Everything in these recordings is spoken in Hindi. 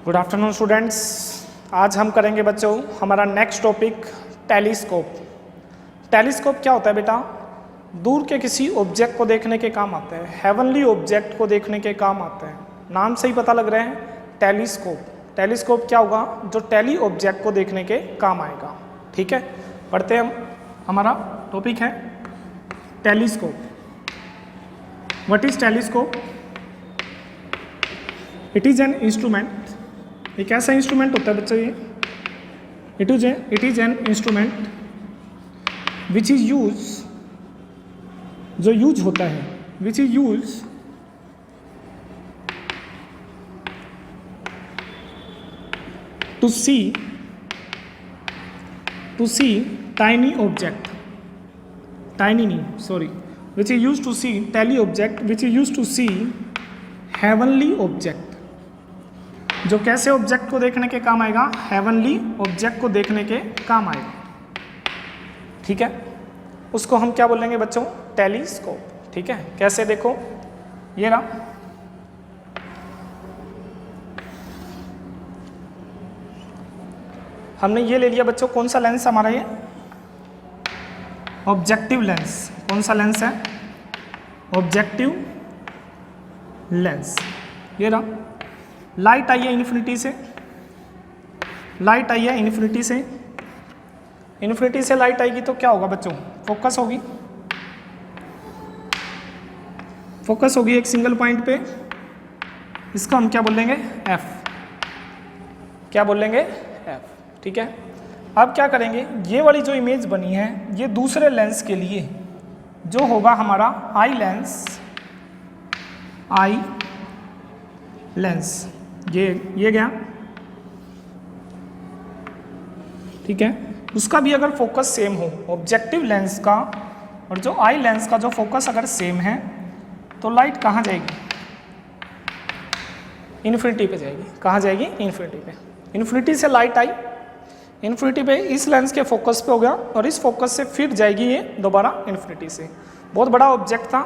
Good afternoon students. आज हम करेंगे बच्चों हमारा नेक्स्ट टॉपिक टेलीस्कोप। टेलीस्कोप क्या होता है बेटा? दूर के किसी ऑब्जेक्ट को देखने के काम आता है, हेवनली ऑब्जेक्ट को देखने के काम आता है। नाम से ही पता लग रहे हैं टेलीस्कोप। टेलीस्कोप क्या होगा? जो टेली ऑब्जेक्ट को देखने के काम आएगा। ठीक है, पढ़ते हैं हम। हमारा टॉपिक है telescope. What is telescope? It is an instrument. एक ऐसा इंस्ट्रूमेंट होता है बच्चों ये, it is an instrument which is use, जो यूज होता है, which is use to see tiny object, tiny नहीं sorry, which is use to see tele object, which is use to see heavenly object. जो कैसे ऑब्जेक्ट को देखने के काम आएगा? हेवनली ऑब्जेक्ट को देखने के काम आएगा। ठीक है, उसको हम क्या बोलेंगे बच्चों? टेलीस्कोप। ठीक है, कैसे? देखो ये रहा, हमने ये ले लिया बच्चों। कौन सा लेंस हमारा? ये ऑब्जेक्टिव लेंस। कौन सा लेंस है? Objective lens. ये रहा, लाइट आई है इन्फिनिटी से, लाइट आई है इन्फिनिटी से, इन्फिनिटी से लाइट आएगी तो क्या होगा बच्चों? फोकस होगी, फोकस होगी एक सिंगल पॉइंट पे। इसको हम क्या बोलेंगे? एफ। क्या बोलेंगे? एफ। ठीक है, अब क्या करेंगे? ये वाली जो इमेज बनी है ये दूसरे लेंस के लिए जो होगा हमारा आई लेंस, आई लेंस। ये गया। ठीक है, उसका भी अगर फोकस सेम हो, ऑब्जेक्टिव लेंस का और जो आई लेंस का जो फोकस अगर सेम है तो लाइट कहाँ जाएगी? इन्फिनिटी पे जाएगी। कहाँ जाएगी? इन्फिनिटी पे। इन्फिनिटी से लाइट आई, इन्फिनिटी पे इस लेंस के फोकस पे हो गया और इस फोकस से फिर जाएगी ये दोबारा इन्फिनिटी से। बहुत बड़ा ऑब्जेक्ट था,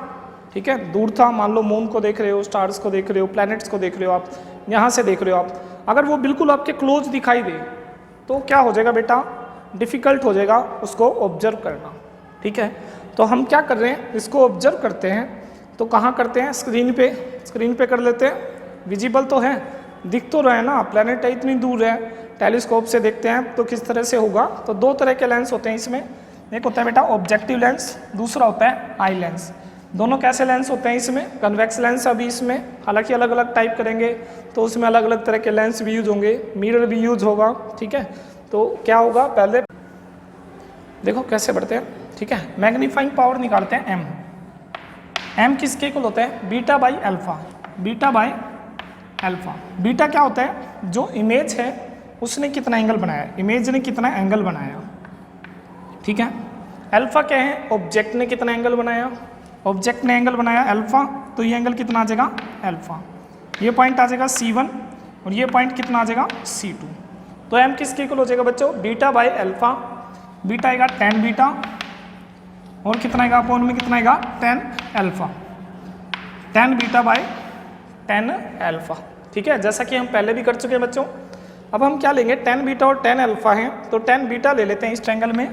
ठीक है, दूर था। मान लो मून को देख रहे हो, स्टार्स को देख रहे हो, प्लैनेट्स को देख रहे हो, आप यहाँ से देख रहे हो आप। अगर वो बिल्कुल आपके क्लोज दिखाई दे तो क्या हो जाएगा बेटा? डिफ़िकल्ट हो जाएगा उसको ऑब्जर्व करना। ठीक है, तो हम क्या कर रहे हैं? इसको ऑब्जर्व करते हैं तो कहाँ करते हैं? स्क्रीन पे। स्क्रीन पे कर लेते हैं। विजिबल तो है, दिख तो रहे ना, प्लैनेट है इतनी दूर है। टेलीस्कोप से देखते हैं तो किस तरह से होगा? तो दो तरह के लेंस होते हैं इसमें। एक होता है बेटा ऑब्जेक्टिव लेंस, दूसरा होता है आई लेंस। दोनों कैसे लेंस होते हैं इसमें? कन्वेक्स लेंस अभी इसमें, हालांकि अलग अलग टाइप करेंगे तो उसमें अलग अलग तरह के लेंस भी यूज होंगे, मिरर भी यूज होगा। ठीक है, तो क्या होगा? पहले देखो कैसे बढ़ते हैं। ठीक है, मैग्नीफाइंग पावर निकालते हैं एम। एम किसके इक्वल होता है? Beta by alpha. Beta by alpha. Beta क्या होता है? जो इमेज है उसने कितना एंगल बनाया, इमेज ने कितना एंगल बनाया। ठीक है, अल्फा क्या है? ऑब्जेक्ट ने कितना एंगल बनाया। ऑब्जेक्ट ने एंगल बनाया अल्फा, तो ये एंगल कितना आ जाएगा? अल्फा। ये पॉइंट आ जाएगा C1 और ये पॉइंट कितना आ जाएगा? C2। तो एम किसके इक्वल हो जाएगा बच्चों? Beta by alpha. बीटा आएगा 10 बीटा और कितना आएगा अपॉन में? कितना आएगा? 10 अल्फा। 10 beta by 10 alpha. ठीक है, जैसा कि हम पहले भी कर चुके हैं बच्चों। अब हम क्या लेंगे? 10 बीटा और 10 अल्फा हैं तो 10 बीटा ले लेते हैं इस ट्रायंगल में,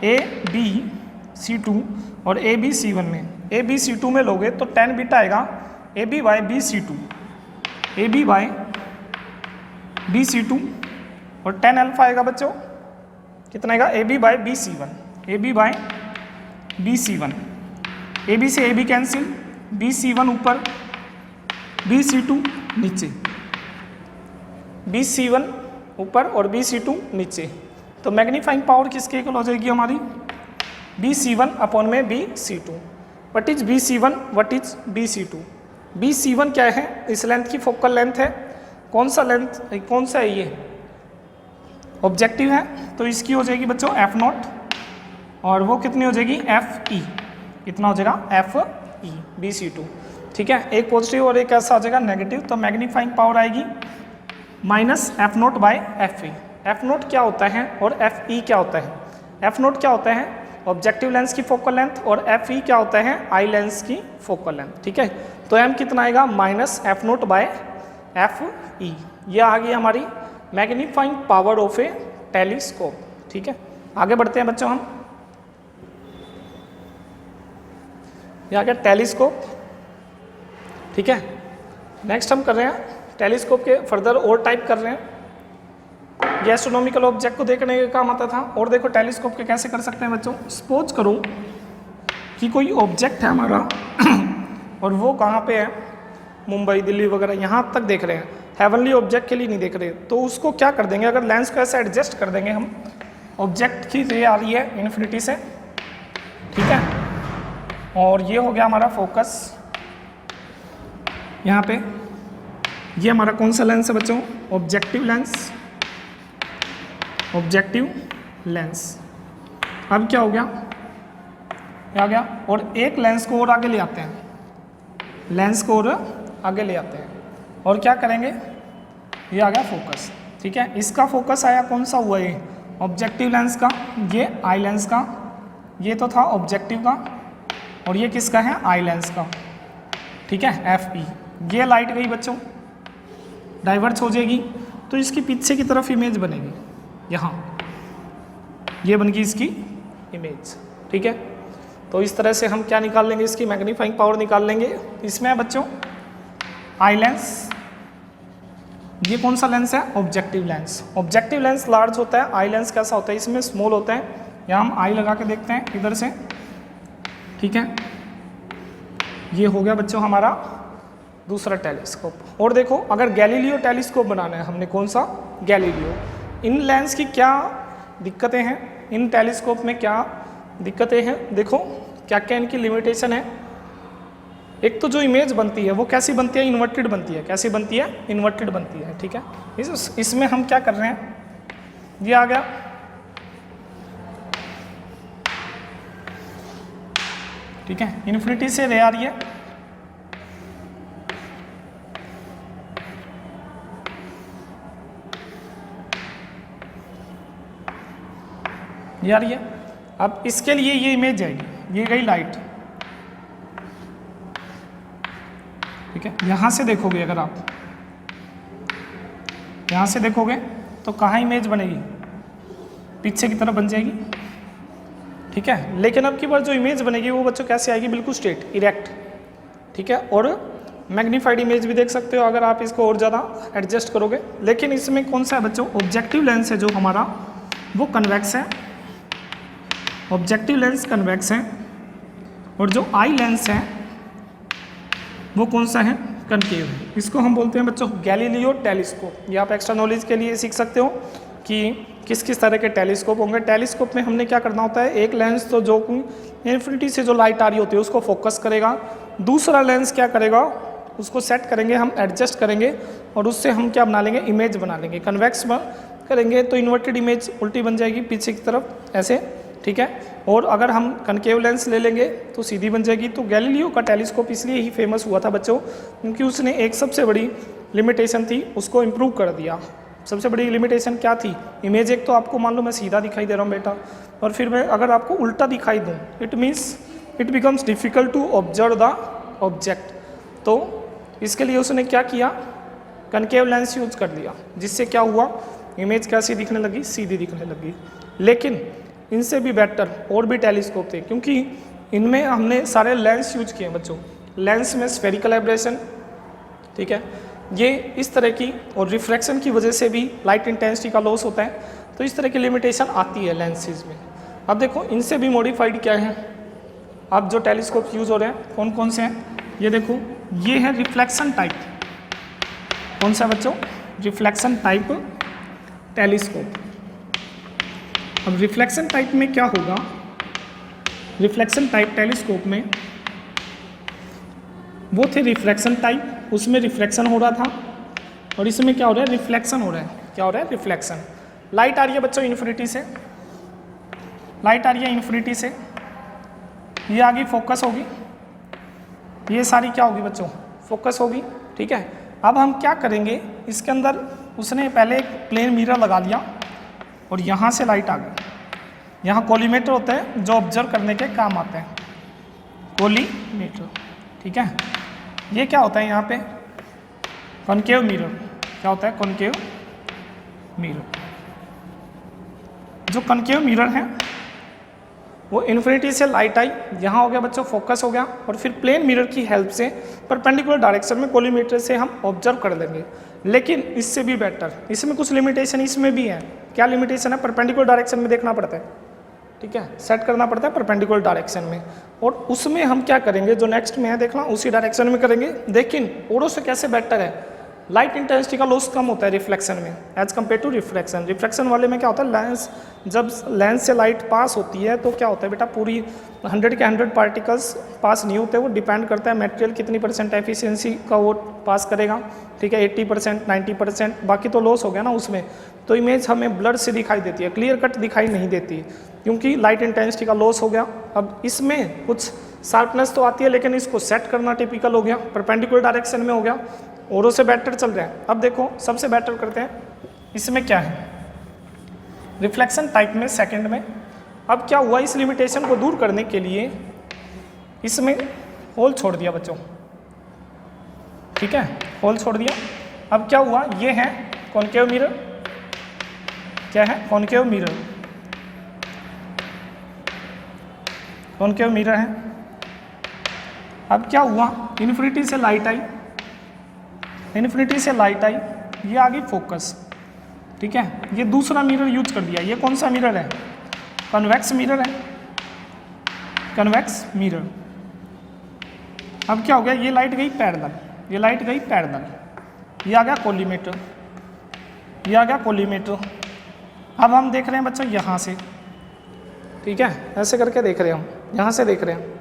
ABC2 और ABC1 में। ABC2 में लोगे तो 10 बीटा आएगा AB by BC2, AB by BC2 और 10 अल्फा आएगा बच्चों, कितना आएगा? AB by BC1, AB by BC1। AB से AB कैंसिल, BC1 ऊपर, BC2 नीचे, BC1 ऊपर और BC2 नीचे। तो मैग्नीफाइंग पावर किसके इक्वल हो जाएगी हमारी? BC1 अपॉन में BC2। What is BC1? What is BC2? BC1 क्या है? इस लेंथ की फोकल लेंथ है। कौन सा लेंथ, कौन सा है ये? ऑब्जेक्टिव है, तो इसकी हो जाएगी बच्चों F0 और वो कितनी हो जाएगी? FE। कितना हो जाएगा? FE BC2। ठीक है, एक पॉजिटिव और एक कैसा हो जाएगा? नेगेटिव। तो मैग्नीफाइंग पावर आएगी minus F0 by FE। F0 क्या होता है और FE क्या होता है? F0 क्या होता है? ऑब्जेक्टिव लेंस की फोकल लेंथ, और एफ ई क्या होता है, आई लेंस की फोकल लेंथ। ठीक है, तो एम कितना आएगा minus F naught by FE। ये आ गई हमारी magnifying power of a telescope. ठीक है, आगे बढ़ते हैं बच्चों हम। ये आ गया टेलीस्कोप। ठीक है, नेक्स्ट हम कर रहे हैं टेलीस्कोप के फर्दर और टाइप कर रहे हैं। ये एस्ट्रोनॉमिकल ऑब्जेक्ट को देखने का काम आता था। और देखो टेलीस्कोप के कैसे कर सकते हैं बच्चों। सपोज करो कि कोई ऑब्जेक्ट है हमारा और वो कहाँ पे है, मुंबई दिल्ली वगैरह यहाँ तक देख रहे हैं, हेवनली ऑब्जेक्ट के लिए नहीं देख रहे। तो उसको क्या कर देंगे, अगर लेंस को ऐसे एडजस्ट कर देंगे हम, ऑब्जेक्ट की रे आ रही है इन्फिनिटी से, ठीक है, और ये हो गया हमारा फोकस यहाँ पे। ये हमारा कौन सा लेंस है बच्चों, ऑब्जेक्टिव लेंस, ऑब्जेक्टिव लेंस। अब क्या हो गया, आ गया, और एक लेंस को और आगे ले आते हैं, लेंस को और आगे ले आते हैं और क्या करेंगे, ये आ गया फोकस। ठीक है, इसका फोकस आया कौन सा हुआ, ये ऑब्जेक्टिव लेंस का, ये आई लेंस का, ये तो था ऑब्जेक्टिव का, और ये किसका है, आई लेंस का। ठीक है, FE। ये लाइट गई बच्चों, डाइवर्ज हो जाएगी, तो इसकी पीछे की तरफ इमेज बनेगी, यहाँ ये बन गई इसकी इमेज। ठीक है, तो इस तरह से हम क्या निकाल लेंगे, इसकी मैग्नीफाइंग पावर निकाल लेंगे। इसमें है बच्चों आई लेंस, ये कौन सा लेंस है, objective lens. Objective lens large होता है, आई लेंस कैसा होता है, इसमें स्मॉल होता है। यहाँ हम आई लगा के देखते हैं इधर से। ठीक है, ये हो गया बच्चों हमारा दूसरा टेलीस्कोप। और देखो, अगर गैलीलियो टेलीस्कोप बनाना है हमने, कौन सा, गैलीलियो। इन लेंस की क्या दिक्कतें हैं, इन टेलीस्कोप में क्या दिक्कतें हैं, देखो क्या क्या इनकी लिमिटेशन है। एक तो जो इमेज बनती है वो कैसी बनती है, इन्वर्टेड बनती है। कैसी बनती है, इन्वर्टेड बनती है। ठीक है, इसमें हम क्या कर रहे हैं, ये आ गया, ठीक है, इन्फिनिटी से रे आ रही है, ये आ रही है। अब इसके लिए ये इमेज जाएगी, ये गई लाइट। ठीक है, यहाँ से देखोगे, अगर आप यहाँ से देखोगे तो कहाँ इमेज बनेगी, पीछे की तरफ बन जाएगी। ठीक है, लेकिन अब की बार जो इमेज बनेगी वो बच्चों कैसे आएगी, बिल्कुल स्ट्रेट, इरेक्ट। ठीक है, और मैग्नीफाइड इमेज भी देख सकते हो अगर आप इसको और ज़्यादा एडजस्ट करोगे। लेकिन इसमें कौन सा है बच्चों, ऑब्जेक्टिव लेंस है जो हमारा, वो कन्वेक्स है, ऑब्जेक्टिव लेंस कन्वेक्स है, और जो आई लेंस है वो कौन सा है, कनकेव है। इसको हम बोलते हैं बच्चों गैलीलियो टेलीस्कोप। ये आप एक्स्ट्रा नॉलेज के लिए सीख सकते हो कि किस किस तरह के टेलीस्कोप होंगे। टेलीस्कोप में हमने क्या करना होता है, एक लेंस तो जो इन्फिनिटी से जो लाइट आ रही होती है उसको फोकस करेगा, दूसरा लेंस क्या करेगा, उसको सेट करेंगे हम, एडजस्ट करेंगे, और उससे हम क्या बना लेंगे, इमेज बना लेंगे। कन्वेक्स करेंगे तो इन्वर्टेड इमेज उल्टी बन जाएगी पीछे की तरफ ऐसे। ठीक है, और अगर हम कनकेव लेंस ले लेंगे तो सीधी बन जाएगी। तो गैलीलियो का टेलीस्कोप इसलिए ही फेमस हुआ था बच्चों, क्योंकि उसने एक सबसे बड़ी लिमिटेशन थी उसको इम्प्रूव कर दिया। सबसे बड़ी लिमिटेशन क्या थी, इमेज एक तो आपको मान लो मैं सीधा दिखाई दे रहा हूँ बेटा, और फिर मैं अगर आपको उल्टा दिखाई दूँ, it means it becomes difficult to observe the object. तो इसके लिए उसने क्या किया, कनकेव लेंस यूज कर दिया, जिससे क्या हुआ, इमेज कैसी दिखने लगी, सीधी दिखने लगी। लेकिन इनसे भी बेटर और भी टेलीस्कोप थे, क्योंकि इनमें हमने सारे लेंस यूज किए हैं बच्चों। लेंस में स्फेरिकल एब्रेशन, ठीक है, ये इस तरह की, और रिफ्रैक्शन की वजह से भी लाइट इंटेंसिटी का लॉस होता है। तो इस तरह की लिमिटेशन आती है लेंसेज में। अब देखो इनसे भी मॉडिफाइड क्या है, अब जो टेलीस्कोप यूज़ हो रहे हैं कौन कौन से हैं, ये देखो, ये है रिफ्लेक्शन टाइप। कौन सा बच्चों, रिफ्लेक्शन टाइप टेलीस्कोप। अब रिफ्लेक्शन टाइप में क्या होगा, रिफ्लेक्शन टाइप टेलीस्कोप में वो थे रिफ्लेक्शन टाइप, उसमें रिफ्लेक्शन हो रहा था, और इसमें क्या हो रहा है, रिफ्लेक्शन हो रहा है। क्या हो रहा है, रिफ्लेक्शन। लाइट आ रही है बच्चों इन्फिनिटी से, लाइट आ रही है इन्फिनिटी से, ये आगे फोकस होगी, ये सारी क्या होगी बच्चों, फोकस होगी। ठीक है, अब हम क्या करेंगे, इसके अंदर उसने पहले एक प्लेन मिरर लगा लिया, और यहाँ से लाइट आ गई। यहाँ कोलीमेटर होता है जो ऑब्जर्व करने के काम आते हैं, कोलीमेटर। ठीक है, ये क्या होता है, यहाँ पे कॉनकेव मिरर क्या होता है? कॉनकेव मिरर, जो कॉनकेव मिरर है वो इन्फिनिटी से लाइट आई, यहाँ हो गया बच्चों फोकस हो गया, और फिर प्लेन मिरर की हेल्प से परपेंडिकुलर डायरेक्शन में कोलीमेटर से हम ऑब्जर्व कर लेंगे। लेकिन इससे भी बेटर, इसमें कुछ लिमिटेशन इसमें भी है। क्या लिमिटेशन है? परपेंडिकुलर डायरेक्शन में देखना पड़ता है, ठीक है, सेट करना पड़ता है परपेंडिकुलर डायरेक्शन में, और उसमें हम क्या करेंगे, जो नेक्स्ट में है देखना उसी डायरेक्शन में करेंगे। लेकिन औरों से कैसे बेटर है? लाइट इंटेंसिटी का लॉस कम होता है रिफ्लेक्शन में as compare to reflection. Reflection वाले में क्या होता है, लेंस, जब लेंस से लाइट पास होती है तो क्या होता है बेटा, पूरी 100 के 100 पार्टिकल्स पास नहीं होते। वो डिपेंड करता है मटेरियल कितनी % एफिशिएंसी का वो पास करेगा, ठीक है, 80% 90%, बाकी तो लॉस हो गया ना उसमें। तो इमेज हमें ब्लर से दिखाई देती है, क्लियर कट दिखाई नहीं देती, क्योंकि लाइट इंटेंसिटी का लॉस हो गया। अब इसमें कुछ शार्पनेस तो आती है, लेकिन इसको सेट करना टिपिकल हो गया, परपेंडिकुलर डायरेक्शन में हो गया, औरों से बेटर चल रहा है। अब देखो सबसे बेटर करते हैं, इसमें क्या है, रिफ्लेक्शन टाइप में सेकंड में। अब क्या हुआ, इस लिमिटेशन को दूर करने के लिए इसमें होल छोड़ दिया बच्चों, ठीक है, होल छोड़ दिया। अब क्या हुआ, ये है कॉनकेव मिरर, क्या है, कॉनकेव मिरर, कॉनकेव मिरर है। अब क्या हुआ, इन्फिनिटी से लाइट आई, इन्फिनिटी से लाइट आई, ये आ गई फोकस, ठीक है, ये दूसरा मिरर यूज कर दिया। ये कौन सा मिरर है? कन्वेक्स मिरर है, कन्वेक्स मिरर। अब क्या हो गया, ये लाइट गई पैरेलल, ये लाइट गई पैरेलल, ये आ गया कोलीमेटर, ये आ गया कोलीमेटर। अब हम देख रहे हैं बच्चों यहाँ से, ठीक है, ऐसे करके देख रहे हैं हम, यहाँ से देख रहे हैं,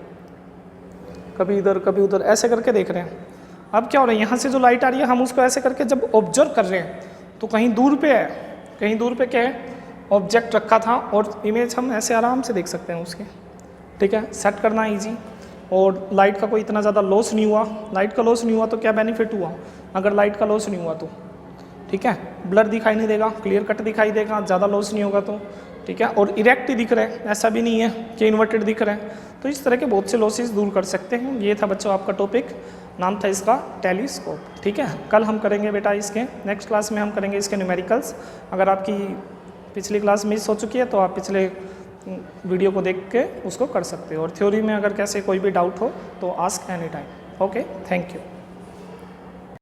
कभी इधर कभी उधर, ऐसे करके देख रहे हैं। अब क्या हो रहा है, यहाँ से जो लाइट आ रही है हम उसको ऐसे करके जब ऑब्जर्व कर रहे हैं तो कहीं दूर पे है, कहीं दूर पे क्या है, ऑब्जेक्ट रखा था, और इमेज हम ऐसे आराम से देख सकते हैं उसके, ठीक है, सेट करना इजी, और लाइट का कोई इतना ज़्यादा लॉस नहीं हुआ। लाइट का लॉस नहीं हुआ तो क्या बेनिफिट हुआ, अगर लाइट का लॉस नहीं हुआ तो, ठीक है, ब्लर दिखाई नहीं देगा, क्लियर कट दिखाई देगा, ज़्यादा लॉस नहीं होगा तो, ठीक है, और इरेक्ट ही दिख रहे हैं, ऐसा भी नहीं है कि इन्वर्टेड दिख रहे हैं। तो इस तरह के बहुत से लॉसेस दूर कर सकते हैं। ये था बच्चों आपका टॉपिक, नाम था इसका टेलीस्कोप, ठीक है। कल हम करेंगे बेटा इसके, नेक्स्ट क्लास में हम करेंगे इसके न्यूमेरिकल्स। अगर आपकी पिछली क्लास मिस हो चुकी है तो आप पिछले वीडियो को देख के उसको कर सकते हो, और थ्योरी में अगर कैसे कोई भी डाउट हो तो ask any time. Okay, thank you.